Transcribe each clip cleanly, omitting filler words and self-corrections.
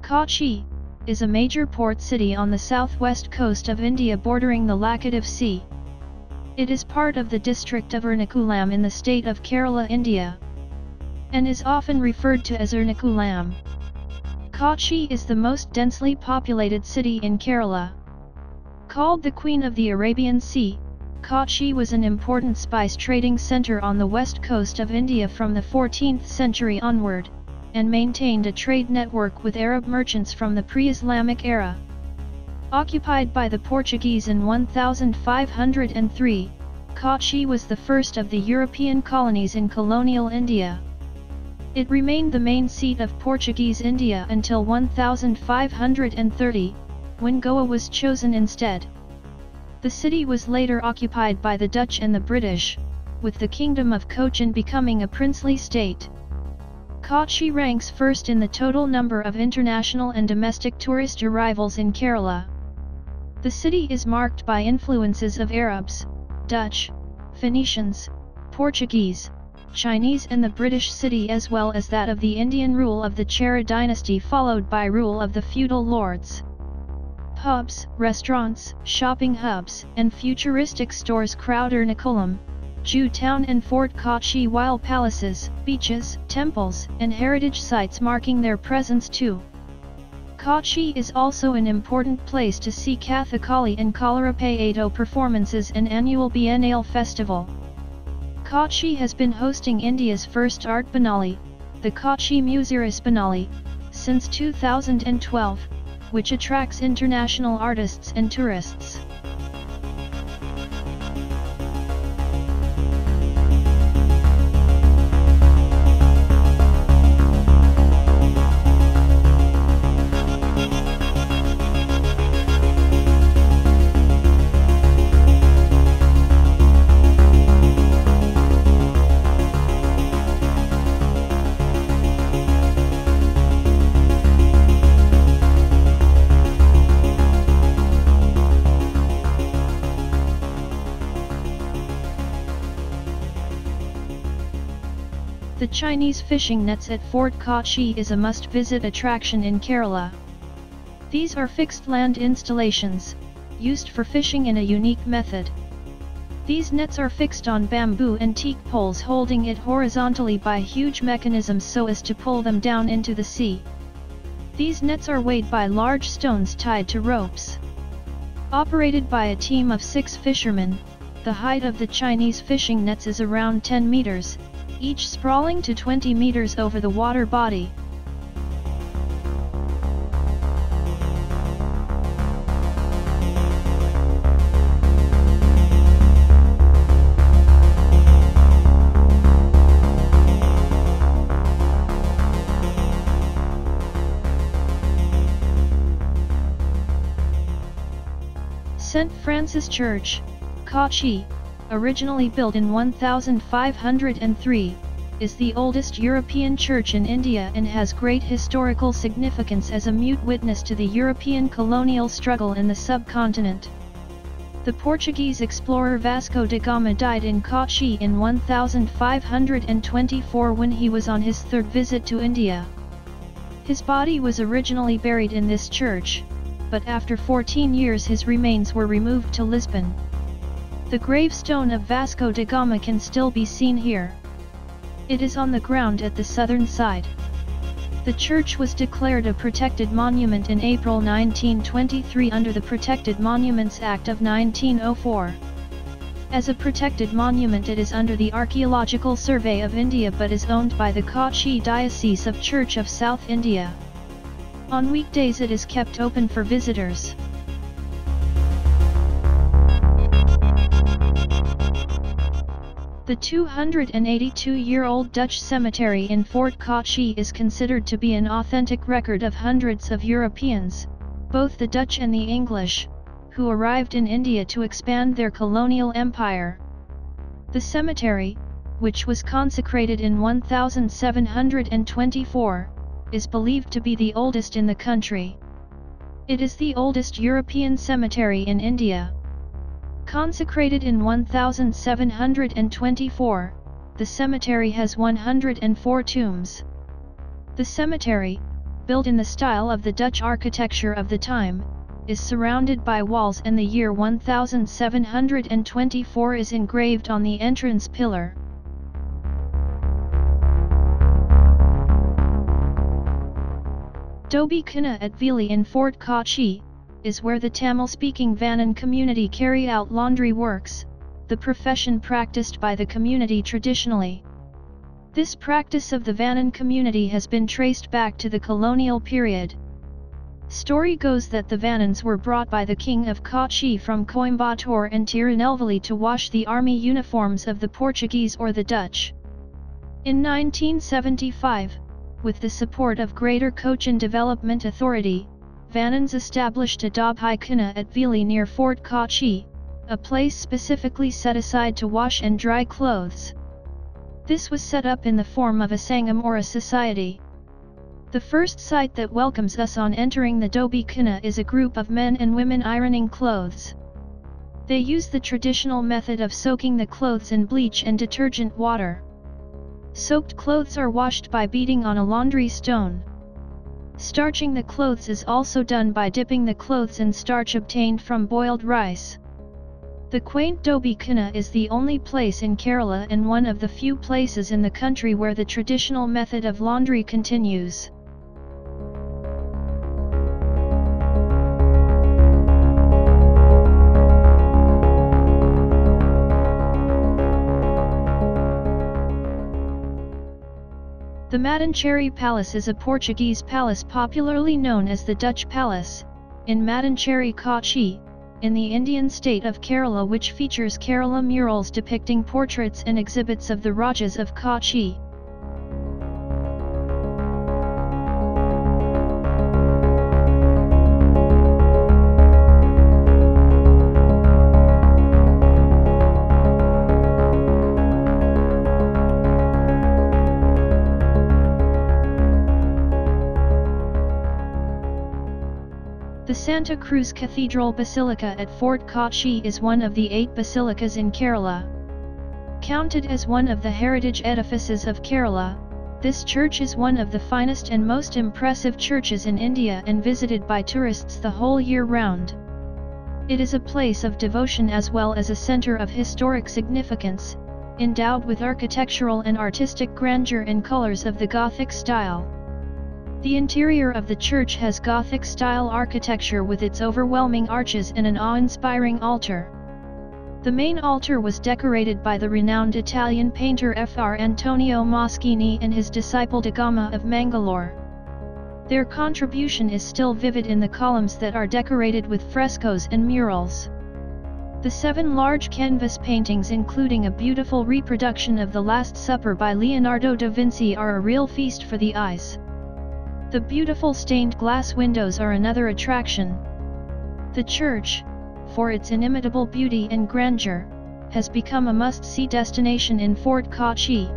Kochi is a major port city on the southwest coast of India bordering the Laccadive Sea. It is part of the district of Ernakulam in the state of Kerala, India, and is often referred to as Ernakulam. Kochi is the most densely populated city in Kerala. Called the Queen of the Arabian Sea, Kochi was an important spice trading center on the west coast of India from the 14th century onward, and maintained a trade network with Arab merchants from the pre-Islamic era. Occupied by the Portuguese in 1503, Kochi was the first of the European colonies in colonial India. It remained the main seat of Portuguese India until 1530, when Goa was chosen instead. The city was later occupied by the Dutch and the British, with the Kingdom of Cochin becoming a princely state. Kochi ranks first in the total number of international and domestic tourist arrivals in Kerala. The city is marked by influences of Arabs, Dutch, Phoenicians, Portuguese, Chinese and the British city, as well as that of the Indian rule of the Chera dynasty followed by rule of the feudal lords. Pubs, restaurants, shopping hubs, and futuristic stores crowd Ernakulam, Jew town and Fort Kochi, while palaces, beaches, temples, and heritage sites marking their presence too. Kochi is also an important place to see Kathakali and Kalarapayato performances and annual Biennale festival. Kochi has been hosting India's first art biennale, the Kochi Museeris Biennale, since 2012, which attracts international artists and tourists. The Chinese fishing nets at Fort Kochi is a must-visit attraction in Kerala. These are fixed land installations, used for fishing in a unique method. These nets are fixed on bamboo and teak poles holding it horizontally by huge mechanisms so as to pull them down into the sea. These nets are weighed by large stones tied to ropes. Operated by a team of 6 fishermen, the height of the Chinese fishing nets is around 10 meters, each sprawling to 20 meters over the water body. St. Francis Church, Kochi, originally built in 1503, is the oldest European church in India and has great historical significance as a mute witness to the European colonial struggle in the subcontinent. The Portuguese explorer Vasco da Gama died in Kochi in 1524 when he was on his 3rd visit to India. His body was originally buried in this church, but after 14 years his remains were removed to Lisbon. The gravestone of Vasco da Gama can still be seen here. It is on the ground at the southern side. The church was declared a protected monument in April 1923 under the Protected Monuments Act of 1904. As a protected monument, it is under the Archaeological Survey of India but is owned by the Kochi Diocese of Church of South India. On weekdays it is kept open for visitors. The 282-year-old Dutch cemetery in Fort Kochi is considered to be an authentic record of hundreds of Europeans, both the Dutch and the English, who arrived in India to expand their colonial empire. The cemetery, which was consecrated in 1724, is believed to be the oldest in the country. It is the oldest European cemetery in India. Consecrated in 1724, the cemetery has 104 tombs. The cemetery, built in the style of the Dutch architecture of the time, is surrounded by walls, and the year 1724 is engraved on the entrance pillar. Dhobi Khana at Vili in Fort Kochi is where the Tamil-speaking Vannan community carry out laundry works, the profession practiced by the community traditionally. This practice of the Vannan community has been traced back to the colonial period. Story goes that the Vannans were brought by the King of Kochi from Coimbatore and Tirunelveli to wash the army uniforms of the Portuguese or the Dutch. In 1975, with the support of Greater Cochin Development Authority, Vannans established a Dhobi Khana at Vili near Fort Kochi, a place specifically set aside to wash and dry clothes. This was set up in the form of a sangam or a society. The first sight that welcomes us on entering the Dhobi Khana is a group of men and women ironing clothes. They use the traditional method of soaking the clothes in bleach and detergent water. Soaked clothes are washed by beating on a laundry stone. Starching the clothes is also done by dipping the clothes in starch obtained from boiled rice. The quaint Dhobi Khana is the only place in Kerala and one of the few places in the country where the traditional method of laundry continues. The Mattancherry Palace is a Portuguese palace popularly known as the Dutch Palace, in Mattancherry, Kochi, in the Indian state of Kerala, which features Kerala murals depicting portraits and exhibits of the Rajas of Kochi. The Santa Cruz Cathedral Basilica at Fort Kochi is one of the 8 basilicas in Kerala. Counted as one of the heritage edifices of Kerala, this church is one of the finest and most impressive churches in India and visited by tourists the whole year round. It is a place of devotion as well as a center of historic significance, endowed with architectural and artistic grandeur and colors of the Gothic style. The interior of the church has Gothic-style architecture with its overwhelming arches and an awe-inspiring altar. The main altar was decorated by the renowned Italian painter Fr. Antonio Moschini and his disciple Da Gama of Mangalore. Their contribution is still vivid in the columns that are decorated with frescoes and murals. The 7 large canvas paintings, including a beautiful reproduction of The Last Supper by Leonardo da Vinci, are a real feast for the eyes. The beautiful stained glass windows are another attraction. The church, for its inimitable beauty and grandeur, has become a must-see destination in Fort Kochi.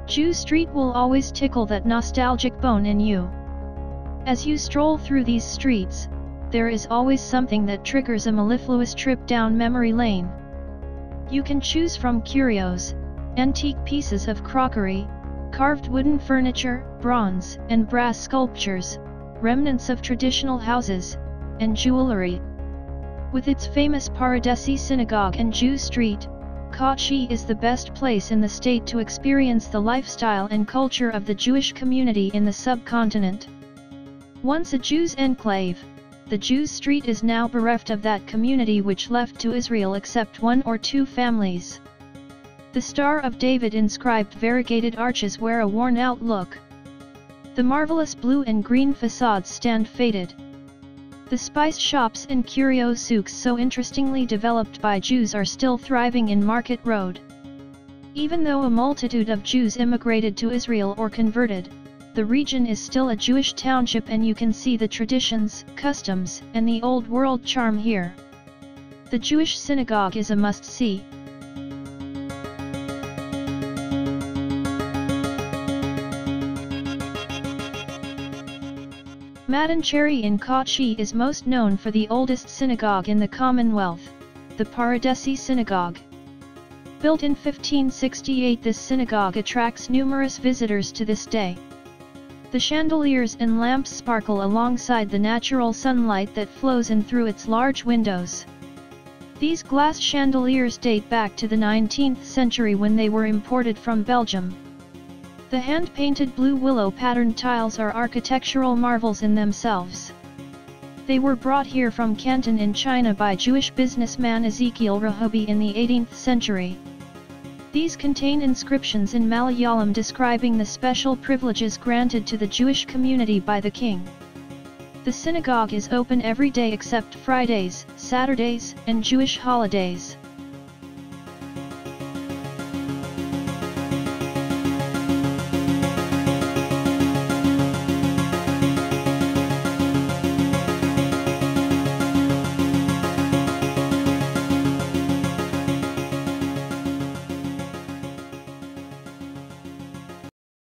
Jew Street will always tickle that nostalgic bone in you. As you stroll through these streets, there is always something that triggers a mellifluous trip down memory lane. You can choose from curios, antique pieces of crockery, carved wooden furniture, bronze and brass sculptures, remnants of traditional houses, and jewelry. With its famous Paradesi Synagogue and Jew Street, Kochi is the best place in the state to experience the lifestyle and culture of the Jewish community in the subcontinent. Once a Jews' enclave, the Jews' Street is now bereft of that community which left to Israel except 1 or 2 families. The Star of David inscribed variegated arches wear a worn-out look. The marvelous blue and green facades stand faded. The spice shops and curio souks so interestingly developed by Jews are still thriving in Market Road. Even though a multitude of Jews immigrated to Israel or converted, the region is still a Jewish township and you can see the traditions, customs, and the old world charm here. The Jewish synagogue is a must-see. Mattancherry in Kochi is most known for the oldest synagogue in the Commonwealth, the Paradesi Synagogue. Built in 1568, this synagogue attracts numerous visitors to this day. The chandeliers and lamps sparkle alongside the natural sunlight that flows in through its large windows. These glass chandeliers date back to the 19th century when they were imported from Belgium. The hand-painted blue willow patterned tiles are architectural marvels in themselves. They were brought here from Canton in China by Jewish businessman Ezekiel Rahobi in the 18th century. These contain inscriptions in Malayalam describing the special privileges granted to the Jewish community by the king. The synagogue is open every day except Fridays, Saturdays, and Jewish holidays.